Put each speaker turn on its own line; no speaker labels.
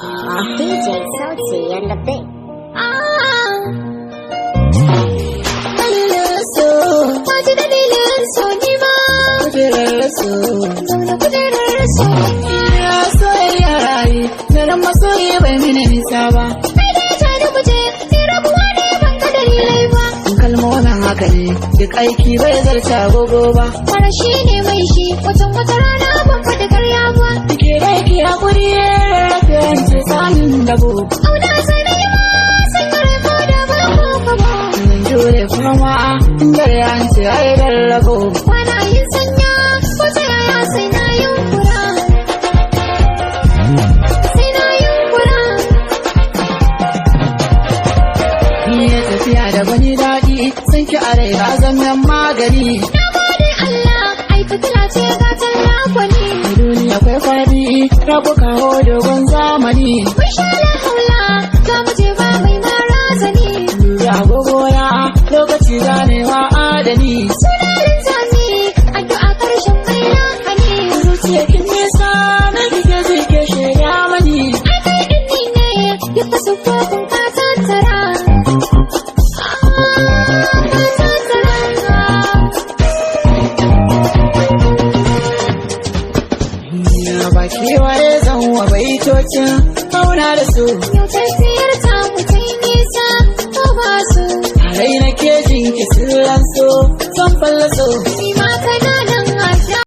DJ Sauti and the Big.
Dalilin so, waje dalilin so ni ma. Kujerar so, zauna kujerar so. Ya soyayya rayu, daren masoyi bai mini nisa ba. Kai da ya tare muje, ni rabuwa ne ban ga dalilai ba. Kalmomin haka ne, duk aiki bai zarta gogo ba. Fara shi ne mai shi, wata rana ban faɗi karya ba. Ke da yake haƙuri ya rarrafe wance samun dabo. Auna sai na yi ma, sai kare ma da ba ko ba. Jure kuma inda ya ce ai rarrabo. Kwana yin sanya, ko ta yaya sai na yunkura. Sai na yunkura. Ni ya tafiya da wani daɗi, san ki a rai ba zaman magani. Na gode Allah, ai fitila ce ga talla kwani. Duniya kwai kwari, rabu kawo dogon zamani. Mun sha la haula, za mu je ba mai marazani. Dubi agogona, lokaci ganewa adani. Sunarin zami, addu'a karshen mai lahani. Zuciya kin nisa, na kike zike shirya mani. Ai kai ɗin ni ne, duka sufofin ka tattara. Baki waye zan wa baitocin kauna da su. Yau tafiyar ta mutu nisa ko ba su. A rai na ke jinki sirran so, son fallaso. Ni ma ka